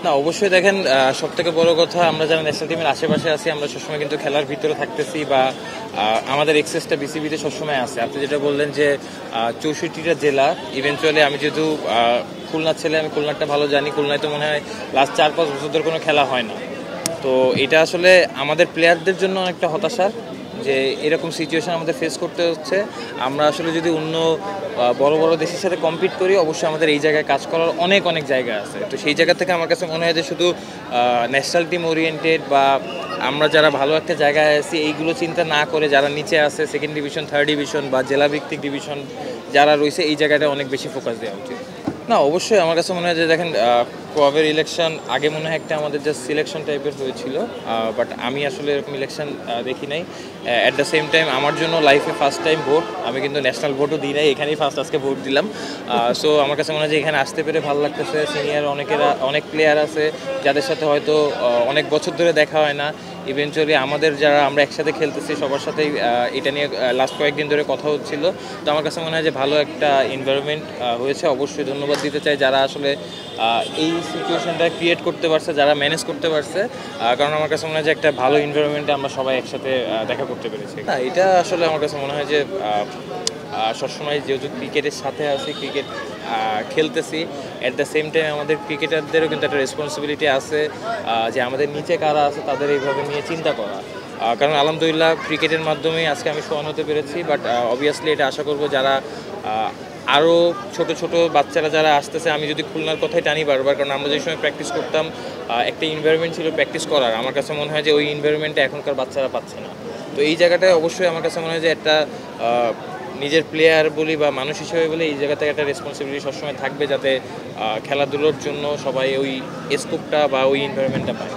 না অবশ্যই দেখেন, সবথেকে বড় কথা আমরা যারা ন্যাশনাল টিমের আশেপাশে আছি আমরা সবসময় কিন্তু খেলার ভিতরে থাকতেছি বা আমাদের এক্সেসটা বিসিবিতে সবসময় আছে। আপনি যেটা বললেন যে 64টা জেলা, ইভেনচুয়ালি আমি যেহেতু খুলনার ছেলে, আমি খুলনাটা ভালো জানি। খুলনায় তো মনে হয় লাস্ট 4-5 বছর ধরে কোনো খেলা হয় না। তো এটা আসলে আমাদের প্লেয়ারদের জন্য অনেকটা হতাশার যে এরকম সিচুয়েশন আমাদের ফেস করতে হচ্ছে। আমরা আসলে যদি অন্য বড় বড় দেশের সাথে কম্পিট করি, অবশ্যই আমাদের এই জায়গায় কাজ করার অনেক অনেক জায়গা আছে। তো সেই জায়গা থেকে আমার কাছে মনে হয় যে শুধু ন্যাশনাল টিম ওরিয়েন্টেড বা আমরা যারা ভালো একটা জায়গায় আছি এইগুলো চিন্তা না করে যারা নিচে আছে, সেকেন্ড ডিভিশন, থার্ড ডিভিশন বা জেলাভিত্তিক ডিভিশন যারা রয়েছে, এই জায়গাটা অনেক বেশি ফোকাস দেওয়া উচিত। না অবশ্যই আমার কাছে মনে হয় যে দেখেন, কোয়াবের ইলেকশন আগে মনে হয় একটা আমাদের জাস্ট সিলেকশন টাইপের হয়েছিল, বাট আমি আসলে এরকম ইলেকশন দেখি নাই। অ্যাট দ্য সেম টাইম আমার জন্য লাইফে ফার্স্ট টাইম ভোট, আমি কিন্তু ন্যাশনাল ভোটও দিই নাই, এখানেই ফার্স্ট আজকে ভোট দিলাম। সো আমার কাছে মনে হয় যে এখানে আসতে পেরে ভালো লাগতেছে। সিনিয়র অনেক প্লেয়ার আছে যাদের সাথে হয়তো অনেক বছর ধরে দেখা হয় না। ইভেনচুয়ালি আমাদের যারা আমরা একসাথে খেলতেছি সবার সাথেই এটা নিয়ে লাস্ট কয়েকদিন ধরে কথা হচ্ছিল। তো আমার কাছে মনে হয় যে ভালো একটা এনভায়রনমেন্ট হয়েছে। অবশ্যই ধন্যবাদ দিতে চাই যারা আসলে এই সিচুয়েশনটা ক্রিয়েট করতে পারছে, যারা ম্যানেজ করতে পারছে। কারণ আমার কাছে মনে হয় যে একটা ভালো এনভায়রনমেন্টে আমরা সবাই একসাথে দেখা করতে পেরেছি। না এটা আসলে আমার কাছে মনে হয় যে সবসময় যেহেতু ক্রিকেটের সাথে আছি, ক্রিকেট খেলতেছি, অ্যাট দ্য সেম টাইম আমাদের ক্রিকেটারদেরও কিন্তু একটা রেসপন্সিবিলিটি আছে যে আমাদের নিচে কারা আছে তাদের এইভাবে নিয়ে চিন্তা করা। কারণ আলহামদুলিল্লাহ ক্রিকেটের মাধ্যমেই আজকে আমি সোয়ান হতে পেরেছি, বাট অবভিয়াসলি এটা আশা করব যারা আরও ছোট ছোট বাচ্চারা যারা আসতেছে, আমি যদি খুলনার কথাই টানি বারবার, কারণ আমরা যে সময় প্র্যাকটিস করতাম একটা এনভায়রনমেন্ট ছিল প্র্যাকটিস করার, আমার কাছে মনে হয় যে ওই এনভায়রনমেন্টে এখনকার বাচ্চারা পাচ্ছে না। তো এই জায়গাটায় অবশ্যই আমার কাছে মনে হয় যে একটা নিজের প্লেয়ার বলি বা মানুষ হিসেবে বলে এই জায়গা থেকে একটা রেসপন্সিবিলিটি সবসময় থাকবে যাতে খেলাধুলোর জন্য সবাই ওই স্কোপটা বা ওই এনভায়রনমেন্টটা পায়।